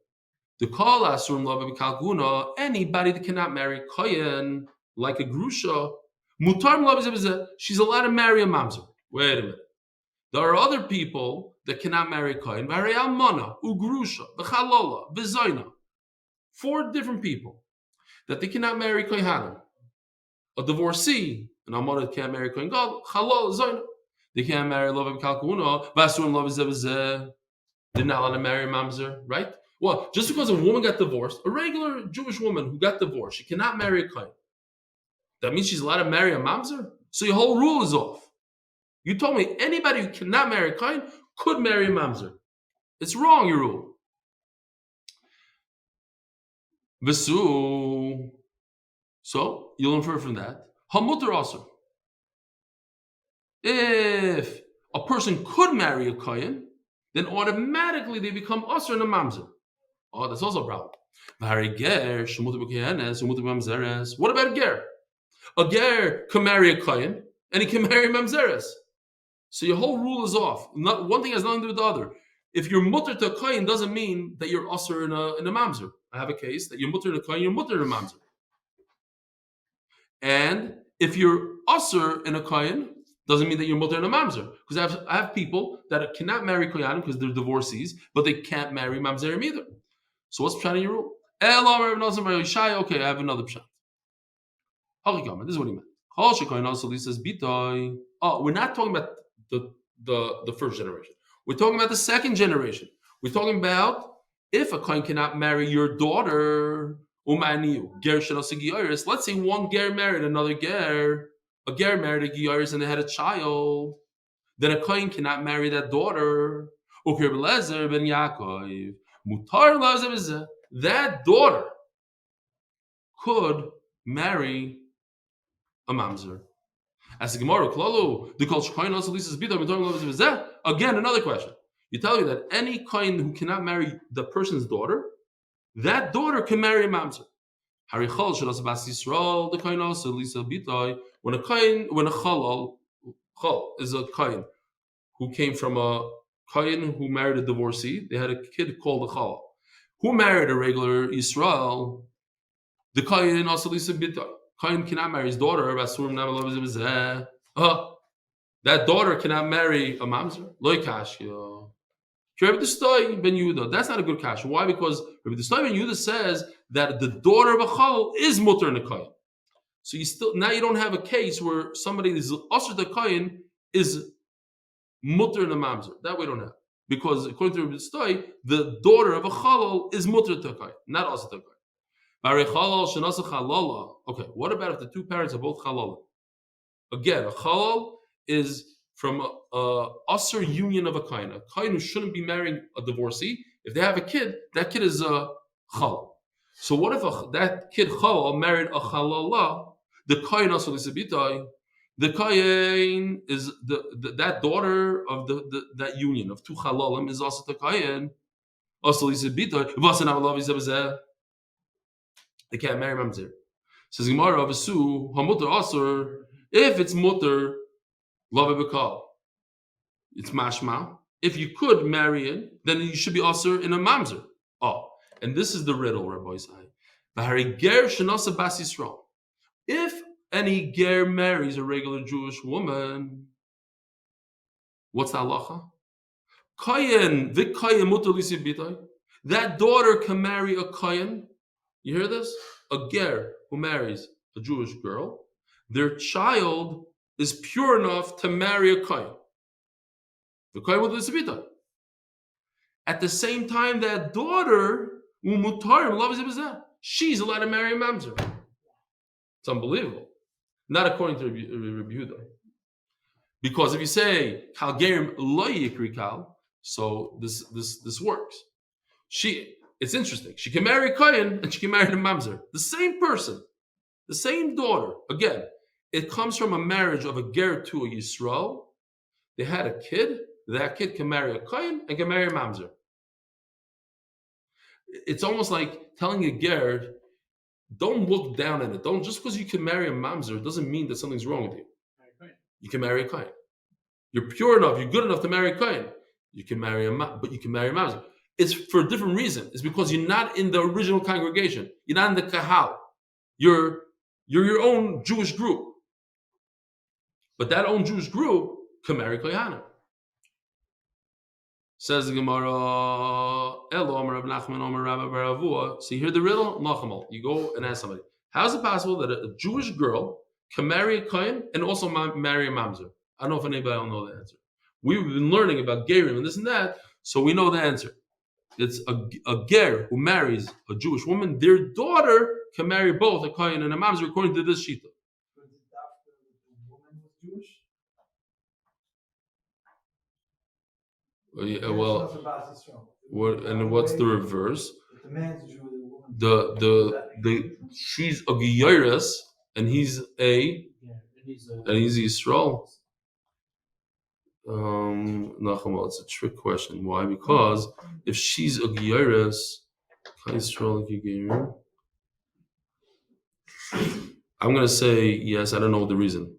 The call asurim love kalkuna, anybody that cannot marry kohen like a grusha, mutar love, she's allowed to marry a mamzer. Wait a minute. There are other people that cannot marry kohen. Marry almana, ugrusha, b'chalola, b'zoina. 4 different people that they cannot marry kohanim. A divorcee, an almana can't marry kohen gadol, chalol, zoina. They can't marry love kalkuna. Vasurim love they're not allowed to marry a mamzer, right? Well, just because a woman got divorced, a regular Jewish woman who got divorced, she cannot marry a kohen. That means she's allowed to marry a mamzer? So your whole rule is off. You told me anybody who cannot marry a kohen could marry a mamzer. It's wrong, your rule. Vesu. So you'll infer from that. Hamutar also. If a person could marry a kohen, then automatically they become usher and a mamzer. Oh, that's also a problem. What about a ger? A ger can marry a kohen and he can marry mamzeres. So your whole rule is off. One thing has nothing to do with the other. If you're mutter to a kohen, doesn't mean that you're usher in a mamzer. I have a case that you're mutter in a kohen, you're mutter in a mamzer. And if you're usher in a kohen, doesn't mean that you're mutter in a mamzer. Because I have people that cannot marry kohanim because they're divorcees, but they can't marry mamzerim either. So what's pshat in your rule? Okay, I have another pshat. This is what he meant. Oh, we're not talking about the first generation. We're talking about the second generation. We're talking about if a kohen cannot marry your daughter, let's say one ger married another ger, a ger married a giyaris and they had a child, then a kohen cannot marry that daughter. Ben Yaakov. That daughter could marry a mamzer. As the Gemara, again, another question. You tell me that any kohen who cannot marry the person's daughter, that daughter can marry a mamzer. When a chalal is a kohen who came from a kohen who married a divorcee, they had a kid called a chalal. Who married a regular Yisrael? The kohen also lisa bitoy. Kohen cannot marry his daughter. That daughter cannot marry a mamzer. Loy kashya. That's not a good kasha. Why? Because Rabbi Destoy ben Yehuda says that the daughter of a chalal is mutter in a kohen. So you don't have a case where somebody is usher the kohen is mutter in a mamzer. That we don't have. Because according to Rabbi Stoi, the daughter of a chalal is mutter to kohen, not usher to kohen. Okay, what about if the two parents are both halal? Again, a halal is from a usher union of a kohen who shouldn't be marrying a divorcee. If they have a kid, that kid is a halal. So what if that kid halal married a halala? The kohen also lisabitai. The kohen is that daughter of that union of two halalim is also the kohen. Also lisabitai. They can't marry mamzer. Says Gemara of Asu hamuter asur. If it's mutter, love bekal. It's mashma. If you could marry it, then you should be asur in a mamzer. Oh, and this is the riddle, Rabbi Isai. If any ger marries a regular Jewish woman, what's the halacha? That daughter can marry a kohen. You hear this? A ger who marries a Jewish girl, their child is pure enough to marry a kohen. The kohen will do. At the same time, that daughter, she's allowed to marry a mamzer. It's unbelievable. Not according to Rabbi Yehuda. Because if you say kal gerim lo yikri kal, so this works. It's interesting. She can marry a kohen and she can marry a mamzer. The same person, the same daughter. Again, it comes from a marriage of a ger to a Yisrael. They had a kid. That kid can marry a kohen and can marry a mamzer. It's almost like telling a ger, don't look down at it. Don't just because you can marry a mamzer, it doesn't mean that something's wrong with you. You can marry a kohen. You're pure enough. You're good enough to marry a kohen. You can marry but you can marry a mamzer. It's for a different reason. It's because you're not in the original congregation. You're not in the kahal. You're your own Jewish group. But that own Jewish group can marry kohanim. Says the Gemara, Elo Amar Rav Nachman Amar Rabba bar Avua. So you hear the riddle? Lachamol. You go and ask somebody. How is it possible that a Jewish girl can marry a kohen and also marry a mamzer? I don't know if anybody will know the answer. We've been learning about gerim and this and that, so we know the answer. It's a ger who marries a Jewish woman. Their daughter can marry both a kohen and a mamzer according to this shita. The woman was Jewish? And what's the reverse? The man's Jew, the woman. She's a Geiras and he's a Yisrael. Nachama, it's a trick question. Why? Because if she's a Geiras, I'm gonna say yes. I don't know the reason.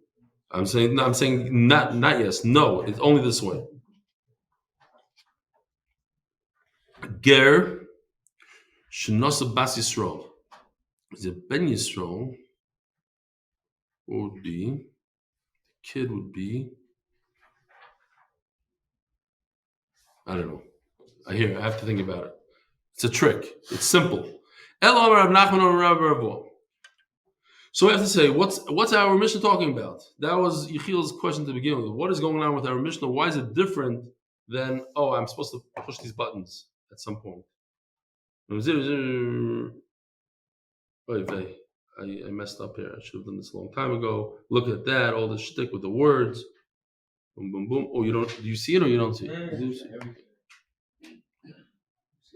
I'm saying not yes. No, it's only this way. Ger Shenasa Bas Yisrael. Is it Ben Yisrael? What would be? The kid would be. I don't know. I have to think about it. It's a trick. It's simple. So we have to say, what's our Mishnah talking about? That was Yechiel's question to begin with. What is going on with our Mishnah? Why is it different than, I'm supposed to push these buttons at some point? I messed up here. I should have done this a long time ago. Look at that, all the shtick with the words. Boom, boom, boom. Oh, do you see it or you don't see it?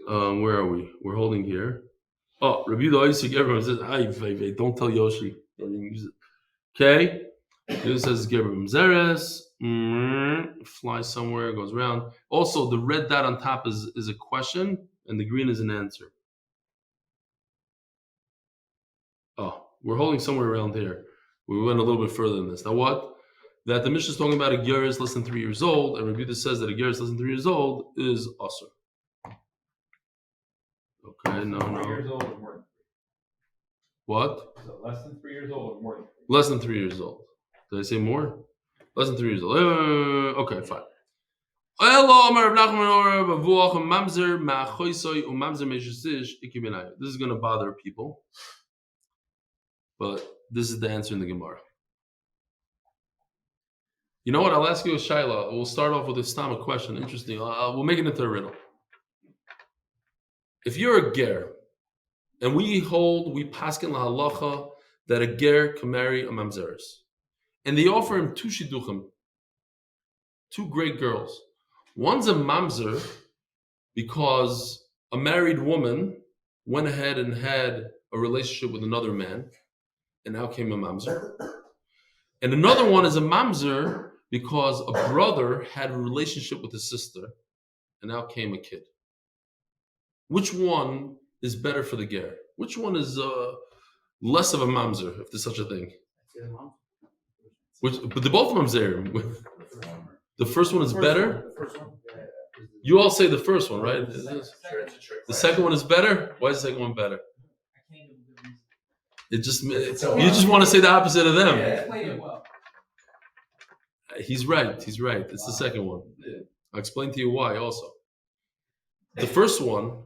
Where are we? We're holding here. Oh, Rabbi Isaac, everyone says, don't tell Yoshi. Don't even use it. Okay. It says, Geberim Zeres. Flies somewhere, goes around. Also, the red dot on top is a question, and the green is an answer. Oh, we're holding somewhere around here. We went a little bit further than this. Now what? That the Mishnah is talking about a ger is less than 3 years old, and Rabbi says that a ger is less than 3 years old is asur. Okay, no. 3 years old or more than 3? What? So less than 3 years old or more than 3? Less than 3 years old. Did I say more? Less than 3 years old. Okay, fine. This is going to bother people, but this is the answer in the Gemara. You know what? I'll ask you a shaila. We'll start off with a stomach question. Interesting. We'll make it into a riddle. If you're a ger, and we paskin lahalacha that a ger can marry a mamzeres, and they offer him two shidduchim, two great girls. One's a mamzer because a married woman went ahead and had a relationship with another man, and now came a mamzer. And another one is a mamzer because a brother had a relationship with his sister, and now came a kid. Which one is better for the ger? Which one is less of a mamzer, if there's such a thing? But they're both mamzerim. The first one is better? You all say the first one, right? The second one is better? Why is the second one better? You just want to say the opposite of them. He's right. It's the second one. I'll explain to you why also. The first one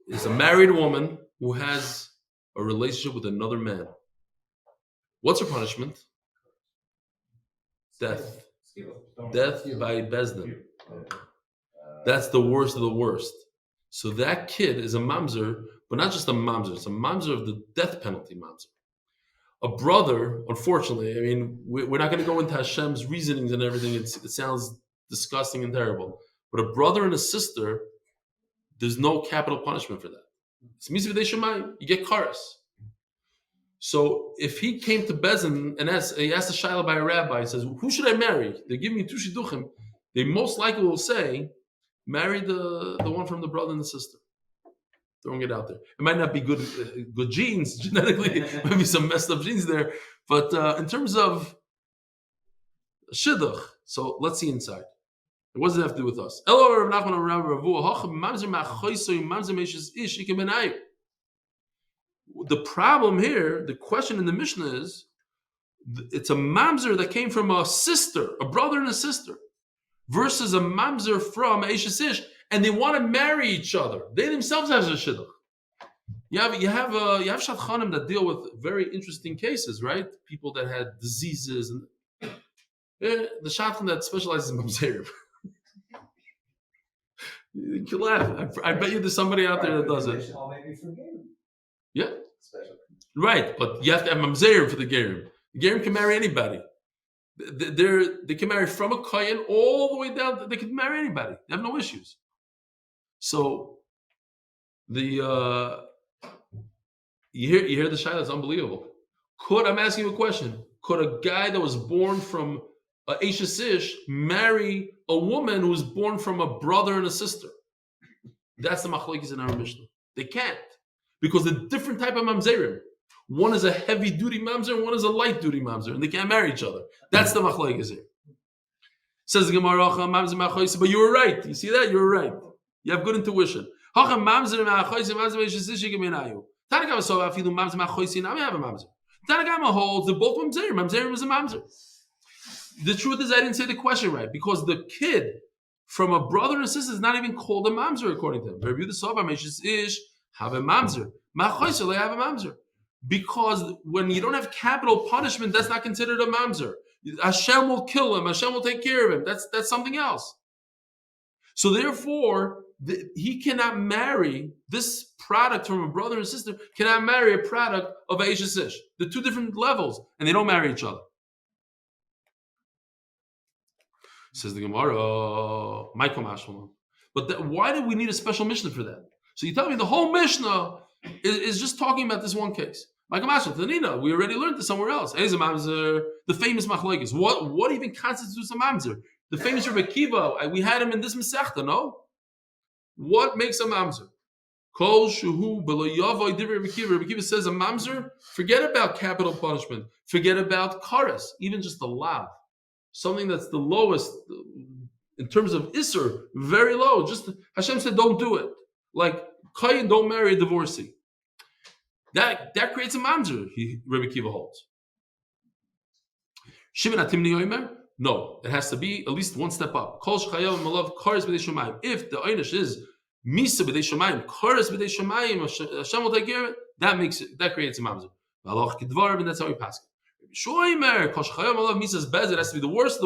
is a married woman who has a relationship with another man. What's her punishment? Death. Death by Bezdin. That's the worst of the worst. So that kid is a mamzer, but not just a mamzer. It's a mamzer of the death penalty mamzer. A brother, unfortunately, I mean, we're not going to go into Hashem's reasonings and everything. It sounds disgusting and terrible. But a brother and a sister, there's no capital punishment for that. It's mitzvah de shemayim. You get karas. So if he came to Bezin and he asked a shayla by a rabbi and says, who should I marry? They give me two shidduchim. They most likely will say, marry the one from the brother and the sister. Throwing it out there. It might not be good genes genetically. Maybe some messed up genes there. But in terms of shidduch, so let's see inside. What does it have to do with us? The problem here, the question in the Mishnah is, it's a mamzer that came from a sister, a brother and a sister, versus a mamzer from Eishes Ish, and they want to marry each other. They themselves have a shidduch. You have shadchanim that deal with very interesting cases, right? People that had diseases, and the shadchan that specializes in mamzerim. You can laugh. I bet you there's somebody out there that does it. Yeah, right. But you have to have mamzerim for the gerim. The gerim can marry anybody. They can marry from a kohen all the way down. They can marry anybody. They have no issues. So you hear the shayla. It's unbelievable. I'm asking you a question. Could a guy that was born from a Eishes Ish marry a woman who was born from a brother and a sister? That's the machlokes in our Mishnah. They can't, because they're different type of mamzerim. One is a heavy duty mamzer, and one is a light duty mamzer, and they can't marry each other. That's the machlokes here. Says the Gemara, but you were right. You see that? You were right. You have good intuition. Tanakama holds that both mamzerim. Mamzerim is a mamzer. The truth is, I didn't say the question right, because the kid from a brother and sister is not even called a mamzer according to him. Have a mamzer. Have a mamzer. Because when you don't have capital punishment, that's not considered a mamzer. Hashem will kill him. Hashem will take care of him. That's something else. So therefore, he cannot marry this product from a brother and sister. Cannot marry a product of Eishes Ish. They're two different levels, and they don't marry each other. Says the Gemara, but why do we need a special Mishnah for that? So you tell me the whole Mishnah is just talking about this one case. We already learned this somewhere else. The famous machlokes. What even constitutes a mamzer? The famous Rivka Kiva, we had him in this Masechta, no? What makes a mamzer? Rivka Kiva says a mamzer, forget about capital punishment, forget about karas, even just the lav. Something that's the lowest in terms of Isser, very low. Just Hashem said, don't do it. Like Kayin, don't marry a divorcee. That creates a mamzer. Rivka Kiva holds. Shimon Atimni Yomer? No, it has to be at least one step up. Kol Shchayav Malav Kares B'dei Shemayim. If the Einish is Misa B'dei Shemayim, Kares B'dei Shemayim, Hashem will take care of it. That creates a mamzer. And that's how we pass it. Shoimer, Kosh Chayam Olav Misas Bez, it has to be the worst,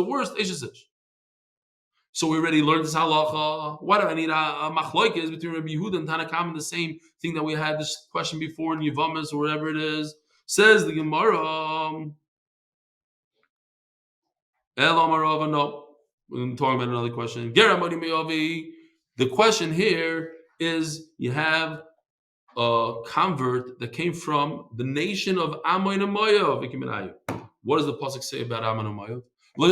So we already learned this halacha. Why do I need a machloikes between Rabbi Yehuda and Tanakam and the same thing that we had this question before in Yevamis or whatever it is? Says the Gemara. No. We're talking about another question. The question here is you have a convert that came from the nation of Ammon and Moav. What does the pasuk say about Ammon and Moav? Even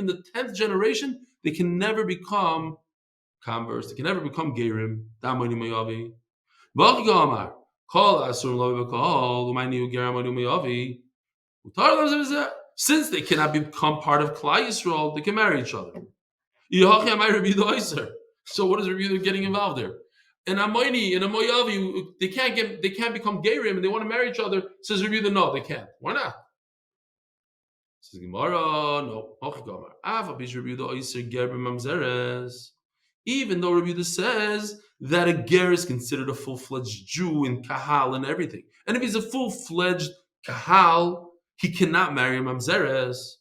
the 10th generation, they can never become converts. They can never become gerim. Since they cannot become part of Klal Yisroel, they can marry each other. So what is Rabbi Yehuda getting involved there? And Amoini and Amoyavi, they can't become gerim and they want to marry each other. Says Rabbi Yehuda, no, they can't. Why not? Says Gemara, no. Even though Rabbi Yehuda says that a ger is considered a full-fledged Jew in kahal and everything, and if he's a full-fledged kahal, he cannot marry a mamzeres.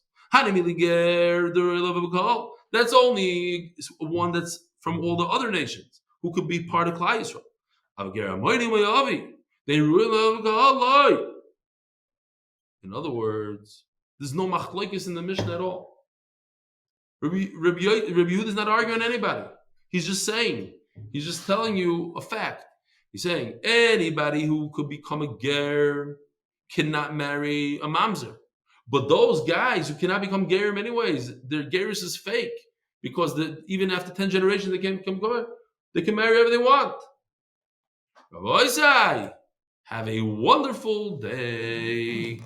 That's only one that's from all the other nations who could be part of Klal Yisroel. In other words, there's no machlokes in the Mishnah at all. Rabbi Yehuda is not arguing anybody. He's just saying, he's just telling you a fact. He's saying anybody who could become a ger cannot marry a mamzer. But those guys who cannot become gerim anyways, their gerus is fake because even after 10 generations they can become ger. They can marry whoever they want. Rabbi Isai, have a wonderful day.